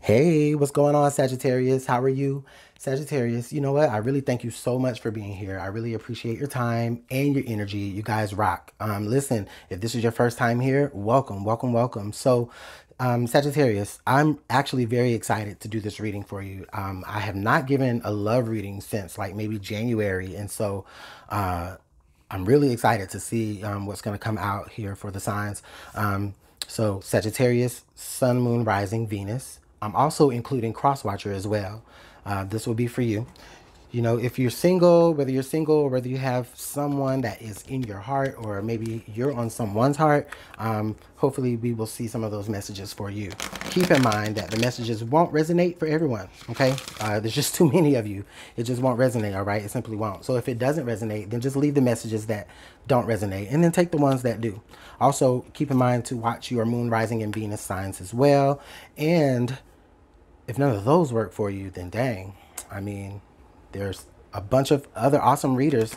Hey, what's going on, Sagittarius? How are you? Sagittarius, you know what? I really thank you so much for being here. I really appreciate your time and your energy. You guys rock. Listen, if this is your first time here, welcome, welcome, welcome. So, Sagittarius, I'm actually very excited to do this reading for you. I have not given a love reading since like maybe January. And so, I'm really excited to see what's going to come out here for the signs. So Sagittarius, Sun, Moon, Rising, Venus. I'm also including Cross Watcher as well. This will be for you. You know, if you're single, whether you're single or whether you have someone that is in your heart, or maybe you're on someone's heart, hopefully we will see some of those messages for you. Keep in mind that the messages won't resonate for everyone, okay? There's just too many of you. It just won't resonate, all right? It simply won't. So if it doesn't resonate, then just leave the messages that don't resonate and then take the ones that do. Also, keep in mind to watch your Moon, Rising, and Venus signs as well. And if none of those work for you, then dang, I mean, there's a bunch of other awesome readers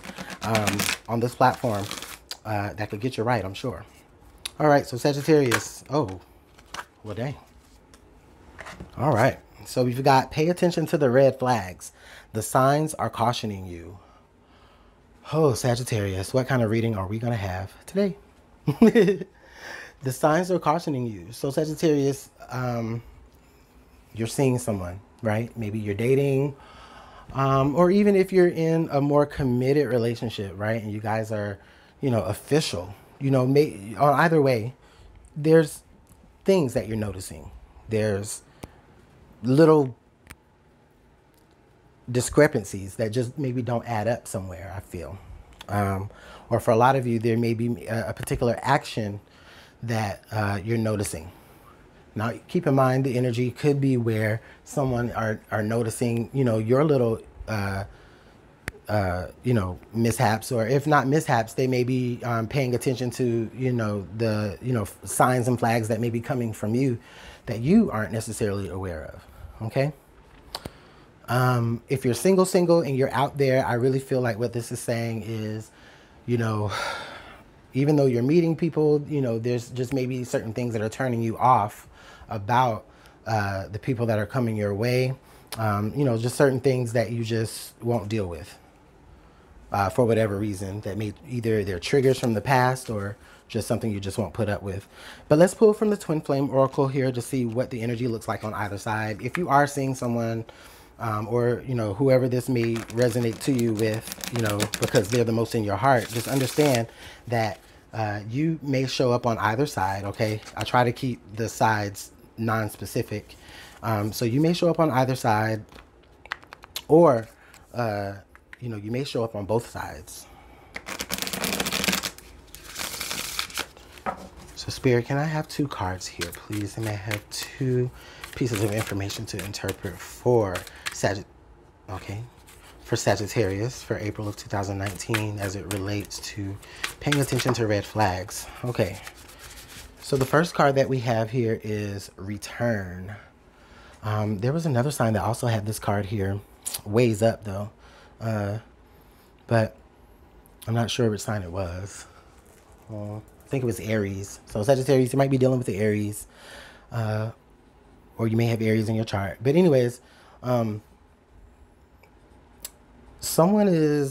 on this platform that could get you right, I'm sure. All right, so Sagittarius. Oh, well, dang. All right, so we've got pay attention to the red flags. The signs are cautioning you. Oh, Sagittarius, what kind of reading are we going to have today? The signs are cautioning you. So Sagittarius, you're seeing someone, right? Maybe you're dating, or even if you're in a more committed relationship, right? And you guys are, you know, official, you know, or either way, there's things that you're noticing. There's little discrepancies that just maybe don't add up somewhere, I feel. Or for a lot of you, there may be a particular action that you're noticing. Now, keep in mind, the energy could be where someone are noticing, you know, your little, you know, mishaps, or if not mishaps, they may be paying attention to, you know, the, you know, signs and flags that may be coming from you that you aren't necessarily aware of, okay? If you're single, and you're out there, I really feel like what this is saying is, you know, even though you're meeting people, you know, there's just maybe certain things that are turning you off about the people that are coming your way. You know, just certain things that you just won't deal with for whatever reason, that may either they're triggers from the past or just something you just won't put up with. But let's pull from the Twin Flame Oracle here to see what the energy looks like on either side. If you are seeing someone or, you know, whoever this may resonate to you with, you know, because they're the most in your heart, just understand that you may show up on either side, okay? I try to keep the sides non-specific. So you may show up on either side, or, you know, you may show up on both sides. So Spirit, can I have 2 cards here, please? And I have 2 pieces of information to interpret for for Sagittarius for April of 2019 as it relates to paying attention to red flags. Okay. So the first card that we have here is Return. There was another sign that also had this card here, ways up though. But I'm not sure which sign it was. I think it was Aries. So Sagittarius, you might be dealing with the Aries, or you may have Aries in your chart. But anyways, someone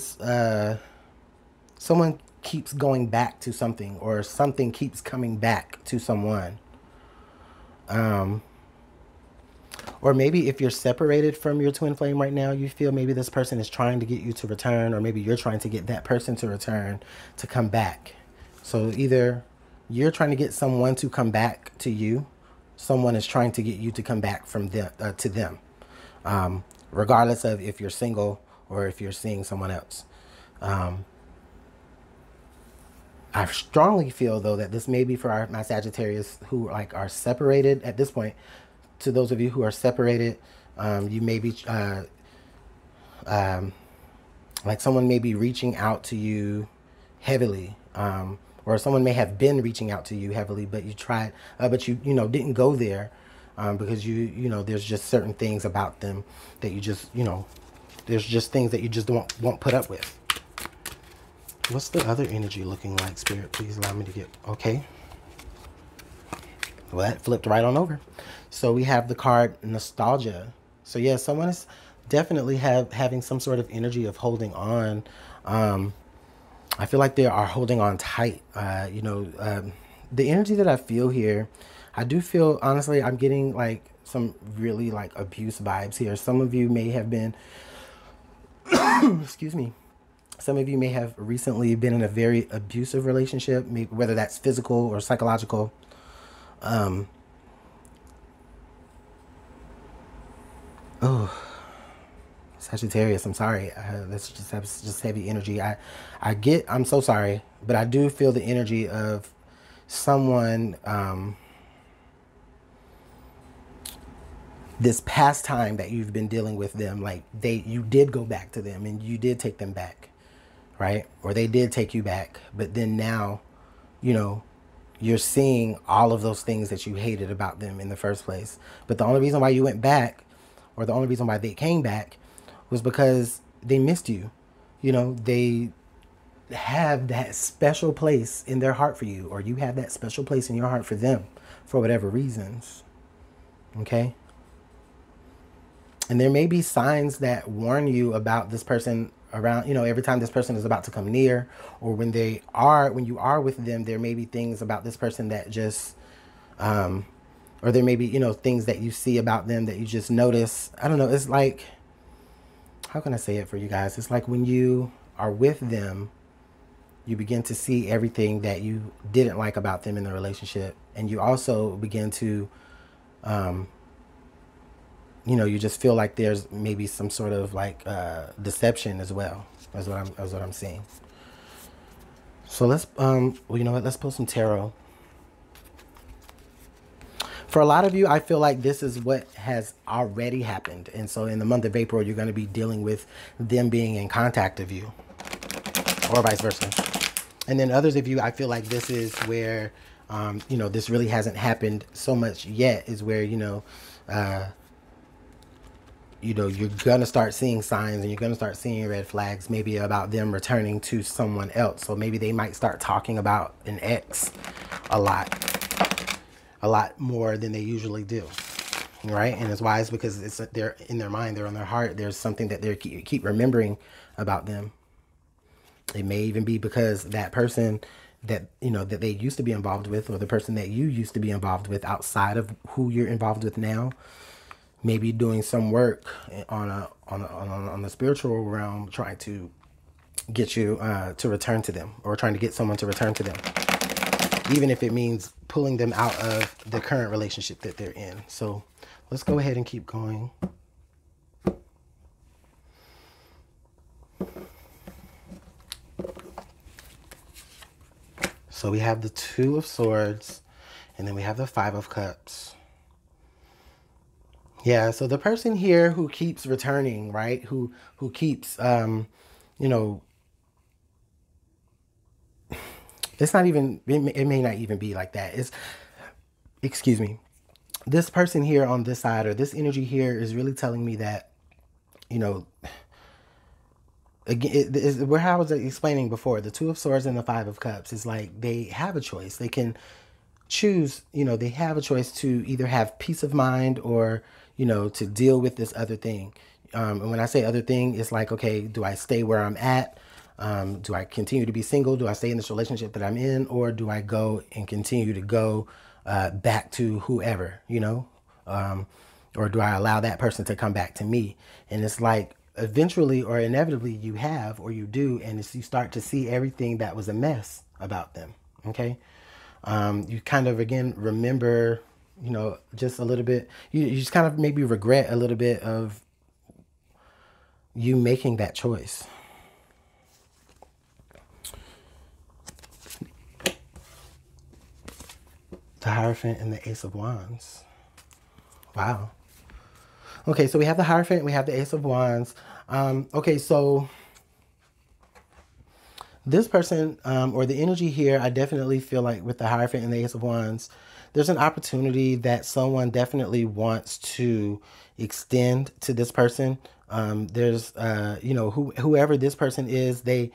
keeps going back to something, or something keeps coming back to someone. Or maybe if you're separated from your twin flame right now, you feel maybe this person is trying to get you to return, or maybe you're trying to get that person to return, to come back. So either you're trying to get someone to come back to you, someone is trying to get you to come back from them to them, regardless of if you're single or if you're seeing someone else. I strongly feel though that this may be for my Sagittarius who are separated at this point. To those of you who are separated, you may be like someone may be reaching out to you heavily, or someone may have been reaching out to you heavily, but you tried, but you know, didn't go there because you know, there's just certain things about them that you just, you know, there's just things that you just won't put up with. What's the other energy looking like, Spirit? Please allow me to get, okay. Well, that flipped right on over. So we have the card nostalgia. So yeah, someone is definitely having some sort of energy of holding on. I feel like they are holding on tight. The energy that I feel here, I do feel, honestly, I'm getting like some really like abuse vibes here. Some of you may have been, excuse me, some of you may have recently been in a very abusive relationship, maybe whether that's physical or psychological. Oh, Sagittarius, I'm sorry. That's just heavy energy. I'm so sorry, but I do feel the energy of someone, this past time that you've been dealing with them, like you did go back to them and you did take them back, right? Or they did take you back, but then now, you know, you're seeing all of those things that you hated about them in the first place. But the only reason why you went back, or the only reason why they came back, was because they missed you. You know, they have that special place in their heart for you, or you have that special place in your heart for them for whatever reasons. Okay? And there may be signs that warn you about this person around, every time this person is about to come near, or when you are with them, there may be things about this person that just, or there may be, things that you see about them that you just notice. I don't know. It's like, how can I say it for you guys? It's like when you are with them, you begin to see everything that you didn't like about them in the relationship. And you also begin to, you just feel like there's maybe some sort of like deception as well, as what I'm seeing. So let's, you know what? Let's pull some tarot. For a lot of you, I feel like this is what has already happened. And so in the month of April, you're going to be dealing with them being in contact of you, or vice versa. And then others of you, I feel like this is where, this really hasn't happened so much yet, is where, you're going to start seeing signs, and you're going to start seeing red flags, maybe about them returning to someone else. So maybe they might start talking about an ex a lot more than they usually do. Right? And it's wise because they're in their mind, they're on their heart. There's something that they keep remembering about them. It may even be because that person that, that they used to be involved with, or the person that you used to be involved with outside of who you're involved with now, maybe doing some work on the spiritual realm, trying to get you to return to them, or trying to get someone to return to them, even if it means pulling them out of the current relationship that they're in. So let's go ahead and keep going. So we have the Two of Swords, and then we have the Five of Cups. Yeah, so the person here who keeps returning, right? Who keeps, it's not even, it may not even be like that. Excuse me. This person here on this side, or this energy here, is really telling me that, again, where I was explaining before, the Two of Swords and the Five of Cups is like they have a choice. They can choose, they have a choice to either have peace of mind, or, to deal with this other thing. And when I say other thing, it's like, okay, do I stay where I'm at? Do I continue to be single? Do I stay in this relationship that I'm in? Or do I go and continue to go back to whoever, or do I allow that person to come back to me? And it's like, eventually or inevitably you have, or you do, and you start to see everything that was a mess about them. Okay. You kind of, again, remember, just a little bit, you just kind of maybe regret a little bit of you making that choice. The Hierophant and the Ace of Wands. Wow. Okay, so we have the Hierophant, we have the Ace of Wands. Okay, so this person, or the energy here, I definitely feel like with the Hierophant and the Ace of Wands, there's an opportunity that someone definitely wants to extend to this person. There's, whoever this person is, they,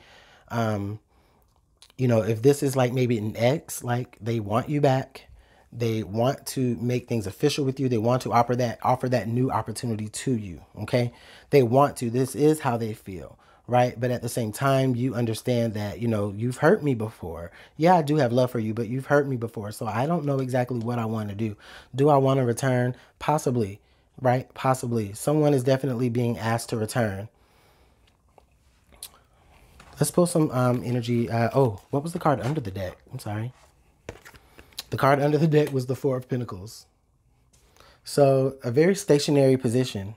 if this is like maybe an ex, like they want you back. They want to make things official with you. They want to offer that new opportunity to you. Okay. They want to. This is how they feel. Right. But at the same time, you understand that, you know, you've hurt me before. Yeah, I do have love for you, but you've hurt me before. So I don't know exactly what I want to do. Do I want to return? Possibly. Right. Possibly. Someone is definitely being asked to return. Let's pull some energy. Oh, what was the card under the deck? I'm sorry. The card under the deck was the Four of Pentacles. So a very stationary position.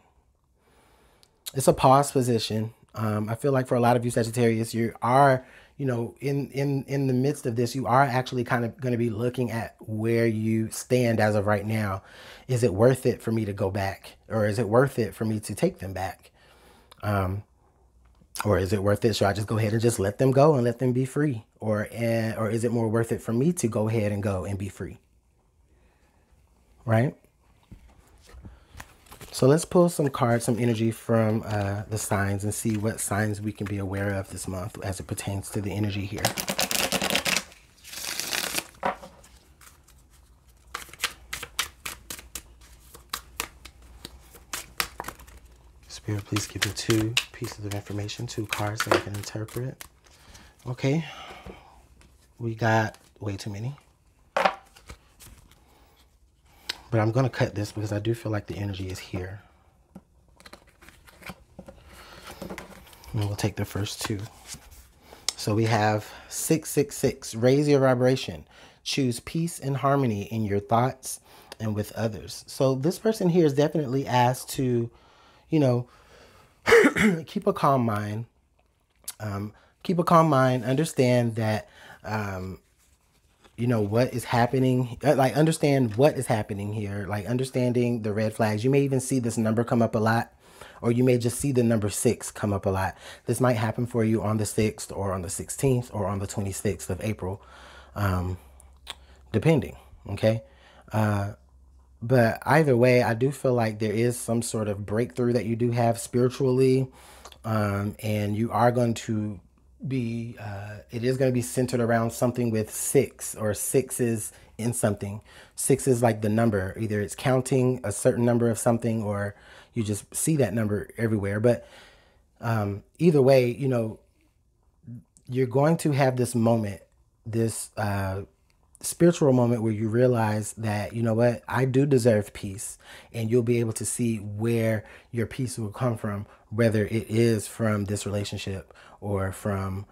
It's a pause position. I feel like for a lot of you Sagittarius, you are, you know, in the midst of this, you are actually kind of going to be looking at where you stand as of right now. Is it worth it for me to go back? Or is it worth it for me to take them back? Or is it worth it? Should I just go ahead and just let them go and let them be free? Or is it more worth it for me to go ahead and go and be free? Right? So let's pull some cards, some energy from the signs and see what signs we can be aware of this month as it pertains to the energy here. Spirit, please give me 2 pieces of information, 2 cards that I can interpret. Okay. We got way too many. But I'm going to cut this because I do feel like the energy is here. And we'll take the first 2. So we have 666. Raise your vibration. Choose peace and harmony in your thoughts and with others. So this person here is definitely asked to, you know, keep a calm mind. Keep a calm mind. Understand that, you know, what is happening, like understand what is happening here, like understanding the red flags. You may even see this number come up a lot, or you may just see the number 6 come up a lot. This might happen for you on the 6th or on the 16th or on the 26th of April, depending. Okay. But either way, I do feel like there is some sort of breakthrough that you do have spiritually. And you are going to be, it is going to be centered around something with 6 or 6s in something. 6 is like the number. Either it's counting a certain number of something, or you just see that number everywhere. But either way, you know, you're going to have this moment, this spiritual moment where you realize that, you know what, I do deserve peace. And you'll be able to see where your peace will come from, whether it is from this relationship or from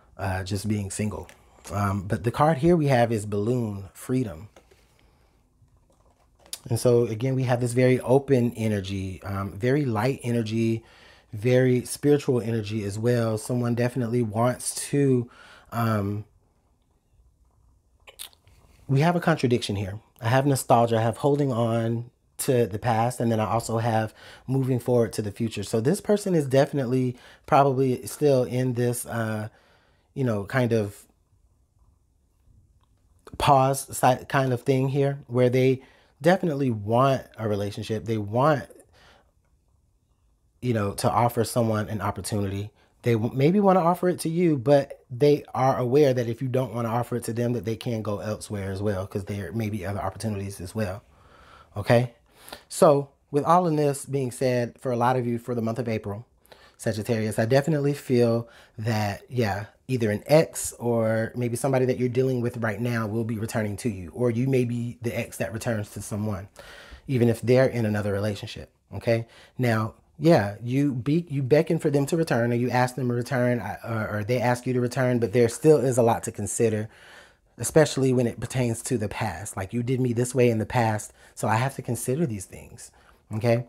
just being single. But the card here we have is balloon, freedom. And so again, we have this very open energy, very light energy, very spiritual energy as well. Someone definitely wants to, we have a contradiction here. I have nostalgia, I have holding on to the past, and then I also have moving forward to the future. So this person is definitely probably still in this, you know, kind of pause kind of thing here, where they definitely want a relationship. They want, you know, to offer someone an opportunity. They maybe want to offer it to you, but they are aware that if you don't want to offer it to them, that they can go elsewhere as well, because there may be other opportunities as well. Okay. So with all of this being said, for a lot of you, for the month of April, Sagittarius, I definitely feel that, yeah, either an ex or maybe somebody that you're dealing with right now will be returning to you, or you may be the ex that returns to someone, even if they're in another relationship. Okay. Now, yeah, you beckon for them to return, or you ask them to return, or they ask you to return, but there still is a lot to consider, especially when it pertains to the past. Like, you did me this way in the past, so I have to consider these things. Okay.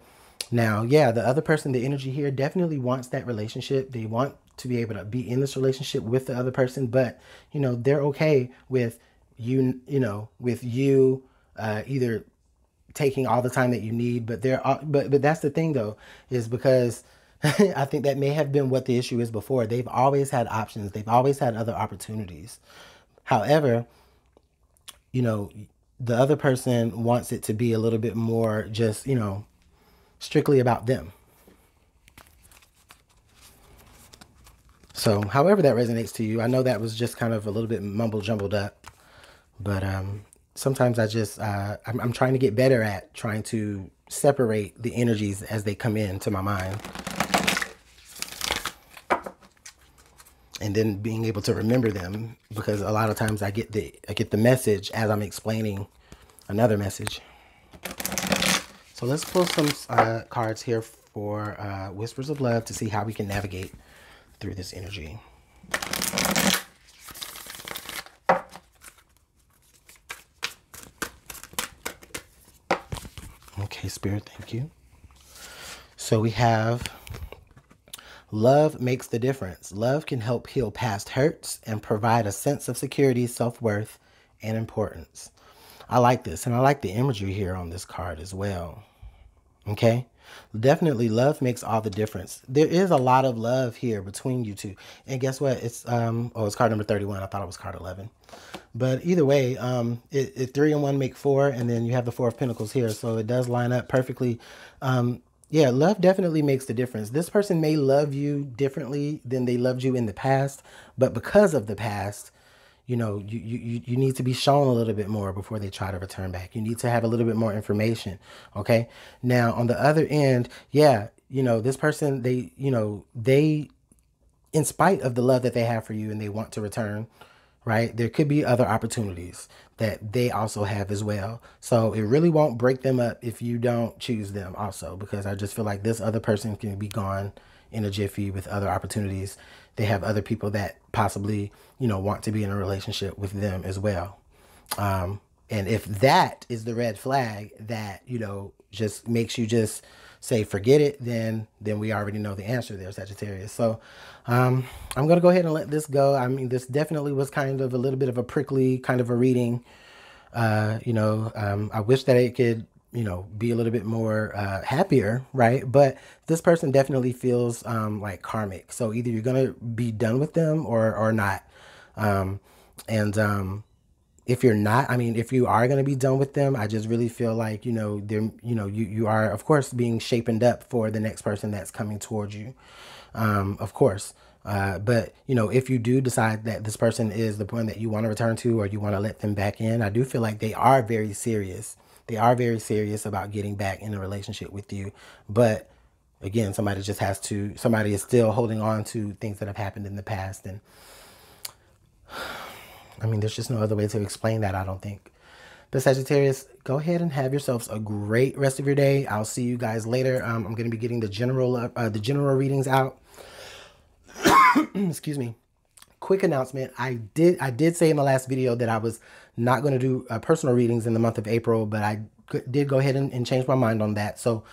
Now, yeah, the other person, the energy here definitely wants that relationship. They want to be able to be in this relationship with the other person, but, you know, they're okay with you, either taking all the time that you need, but but that's the thing though, is because I think that may have been what the issue is before. They've always had options. They've always had other opportunities. However, you know, the other person wants it to be a little bit more just, you know, strictly about them. So however that resonates to you, I know that was just kind of a little bit mumble jumbled up, but sometimes I just, I'm trying to get better at trying to separate the energies as they come into my mind. And then being able to remember them, because a lot of times I get the message as I'm explaining another message. So let's pull some cards here for Whispers of Love to see how we can navigate through this energy. Okay, Spirit, thank you. So we have love makes the difference. Love can help heal past hurts and provide a sense of security, self-worth, and importance. I like this, and I like the imagery here on this card as well. Okay, definitely love makes all the difference. There is a lot of love here between you two. And guess what? It's it's card number 31. I thought it was card 11. But either way, 3 and 1 make 4, and then you have the 4 of Pentacles here. So it does line up perfectly. Yeah, love definitely makes the difference. This person may love you differently than they loved you in the past, but because of the past, you know, you need to be shown a little bit more before they try to return back. You need to have a little bit more information. Okay. Now on the other end, yeah, you know, this person, they, in spite of the love that they have for you and they want to return, right? There could be other opportunities that they also have as well. So it really won't break them up if you don't choose them also, because I just feel like this other person can be gone in a jiffy with other opportunities. They have other people that possibly, want to be in a relationship with them as well. And if that is the red flag that, just makes you just say, forget it, then we already know the answer there, Sagittarius. So I'm going to go ahead and let this go. I mean, this definitely was kind of a little bit of a prickly kind of a reading. I wish that it could, be a little bit more happier, right? But this person definitely feels like karmic. So either you're going to be done with them or not. If you're not, I mean, if you are going to be done with them, I just really feel like, you are, of course, being shapened up for the next person that's coming towards you. Of course. But, if you do decide that this person is the one that you want to return to, or you want to let them back in, I do feel like they are very serious. They are very serious about getting back in a relationship with you. But again, somebody is still holding on to things that have happened in the past. And I mean, there's just no other way to explain that, I don't think. But Sagittarius, go ahead and have yourselves a great rest of your day. I'll see you guys later. I'm going to be getting the general readings out. Excuse me. Quick announcement. I did say in the last video that I was not going to do personal readings in the month of April, but I did go ahead and change my mind on that. So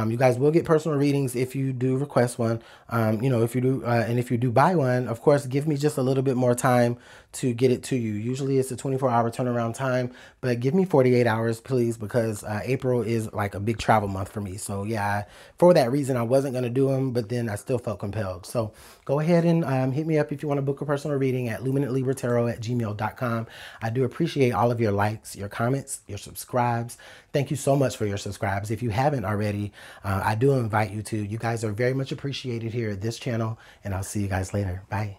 you guys will get personal readings if you do request one. If you do and if you do buy one, of course, give me just a little bit more time to get it to you. Usually it's a 24-hour turnaround time, but give me 48 hours, please, because April is like a big travel month for me. So yeah, for that reason, I wasn't going to do them, but then I still felt compelled. So go ahead and hit me up if you want to book a personal reading at LuminantLibraTarot@gmail.com. I do appreciate all of your likes, your comments, your subscribes. Thank you so much for your subscribes. If you haven't already, I do invite you to. You guys are very much appreciated here at this channel, and I'll see you guys later. Bye.